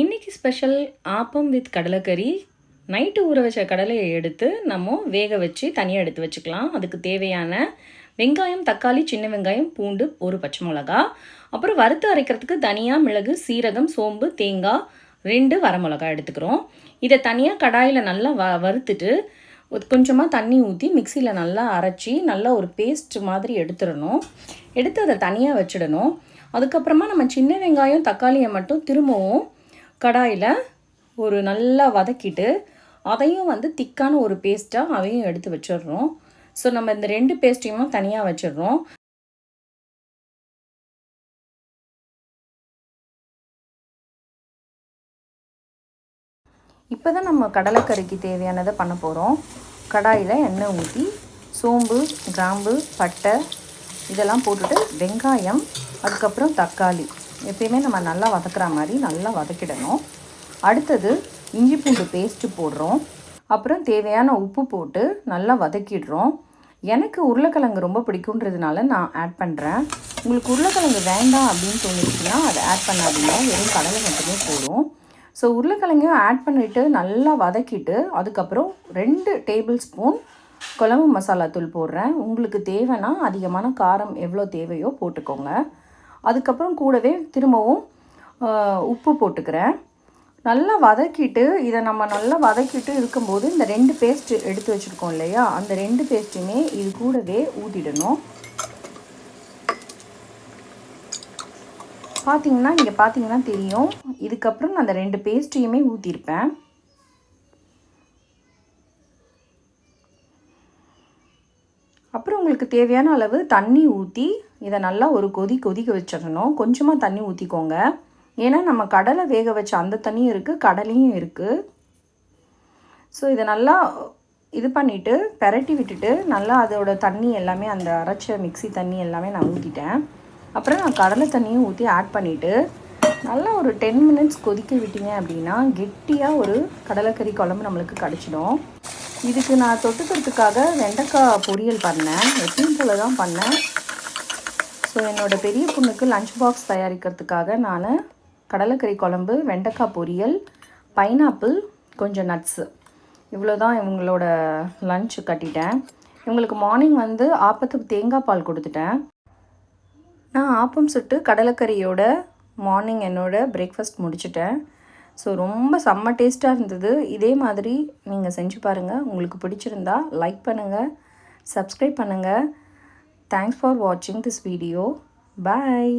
இன்னைக்கு special appam with கடலைக்கறி. Night ஊற வச்ச கடலையை எடுத்து நம்ம வேக வச்சு தனியாக எடுத்து வச்சுக்கலாம். அதுக்கு தேவையான வெங்காயம், தக்காளி, சின்ன வெங்காயம், பூண்டு, ஒரு பச்சை மிளகா, அப்புறம் வறுத்து அரைக்கிறதுக்கு தனியா, மிளகு, சீரகம், சோம்பு, தேங்காய், 2 வரமிளகா எடுத்துக்கிறோம். இதை தனியாக கடாயில் நல்லா வறுத்துட்டு கொஞ்சமாக தண்ணி ஊற்றி மிக்சியில் நல்லா அரைச்சி நல்லா ஒரு பேஸ்ட் மாதிரி எடுத்துடணும். எடுத்து அதை தனியாக வச்சிடணும். அதுக்கப்புறமா நம்ம சின்ன வெங்காயம், தக்காளியை மட்டும் திரும்பவும் கடாயில் ஒரு நல்லா வதக்கிட்டு அதையும் திக்கான ஒரு பேஸ்ட்டாக அதையும் எடுத்து வச்சிடுறோம். ஸோ நம்ம இந்த 2 பேஸ்ட்டையும் தனியாக வச்சிடுறோம். இப்போ தான் நம்ம கடலைக்கறிக்கு தேவையானதை பண்ண போகிறோம். கடாயில் எண்ணெய் ஊற்றி சோம்பு, கிராம்பு, பட்டை இதெல்லாம் போட்டுட்டு வெங்காயம், அதுக்கப்புறம் தக்காளி எப்பயுமே நம்ம நல்லா வதக்குற மாதிரி நல்லா வதக்கிடணும். அடுத்தது இஞ்சி பூண்டு பேஸ்ட்டு போடுறோம். அப்புறம் தேவையான உப்பு போட்டு நல்லா வதக்கிடுறோம். எனக்கு உருளைக்கிழங்கு ரொம்ப பிடிக்குன்றதுனால நான் ஆட் பண்ணுறேன். உங்களுக்கு உருளைக்கிழங்கு வேண்டாம் அப்படின்னு தோணுச்சுன்னா அதை ஆட் பண்ணாதீங்க, வெறும் கடலை மட்டுமே போடும். ஸோ உருளைக்கிழங்கையும் ஆட் பண்ணிவிட்டு நல்லா வதக்கிட்டு அதுக்கப்புறம் 2 டேபிள் ஸ்பூன் குழம்பு மசாலா தூள் போடுறேன். உங்களுக்கு தேவைன்னா அதிகமான காரம் எவ்வளோ தேவையோ போட்டுக்கோங்க. அதுக்கப்புறம் கூடவே திரும்பவும் உப்பு போட்டுக்கிறேன். நல்லா வதக்கிட்டு இதை நம்ம நல்லா வதக்கிட்டு இருக்கும்போது இந்த 2 பேஸ்ட்டு எடுத்து வச்சுருக்கோம் இல்லையா, அந்த 2 பேஸ்ட்டுமே இது கூடவே ஊற்றிடணும். இங்கே பார்த்தீங்கன்னா தெரியும். இதுக்கப்புறம் நான் அந்த 2 பேஸ்ட்டையுமே ஊற்றிருப்பேன். அப்புறம் உங்களுக்கு தேவையான அளவு தண்ணி ஊற்றி இதை நல்லா ஒரு கொதிக்க வச்சிடணும். கொஞ்சமாக தண்ணி ஊற்றிக்கோங்க. ஏன்னா நம்ம கடலை வேக வச்ச அந்த தண்ணியும் இருக்குது, கடலையும் இருக்குது. ஸோ இதை நல்லா இது பண்ணிவிட்டு பெரட்டி விட்டுட்டு நல்லா அதோட தண்ணி எல்லாமே அந்த அரைச்ச மிக்ஸி தண்ணி எல்லாமே நான் ஊற்றிட்டேன். அப்புறம் நான் கடலை தண்ணியும் ஊற்றி ஆட் பண்ணிவிட்டு நல்லா ஒரு 10 மினிட்ஸ் கொதிக்க விட்டீங்க அப்படின்னா கெட்டியாக ஒரு கடலைக்கறி குழம்பு நம்மளுக்கு கிடச்சிடும். இதுக்கு நான் தொட்டுக்கிறதுக்காக வெண்டைக்காய் பொரியல் பண்ணேன். எப்பயும் போல தான் பண்ணேன். ஸோ என்னோடய பெரிய பொண்ணுக்கு லஞ்ச் பாக்ஸ் தயாரிக்கிறதுக்காக நான் கடலைக்கறி குழம்பு, வெண்டைக்காய் பொரியல், பைனாப்பிள், கொஞ்சம் நட்ஸு இவ்வளோ தான் இவங்களோட லஞ்ச் கட்டிட்டேன். இவங்களுக்கு மார்னிங் ஆப்பத்துக்கு தேங்காய் பால் கொடுத்துட்டேன். நான் ஆப்பம் சுட்டு கடலைக்கறியோட மார்னிங் என்னோடய பிரேக்ஃபாஸ்ட் முடிச்சிட்டேன். ஸோ ரொம்ப செம்ம டேஸ்ட்டாக இருந்தது. இதே மாதிரி நீங்கள் செஞ்சு பாருங்கள். உங்களுக்கு பிடிச்சிருந்தா லைக் பண்ணுங்கள், சப்ஸ்கிரைப் பண்ணுங்கள். தேங்க்ஸ் ஃபார் வாட்சிங் திஸ் வீடியோ. பாய்.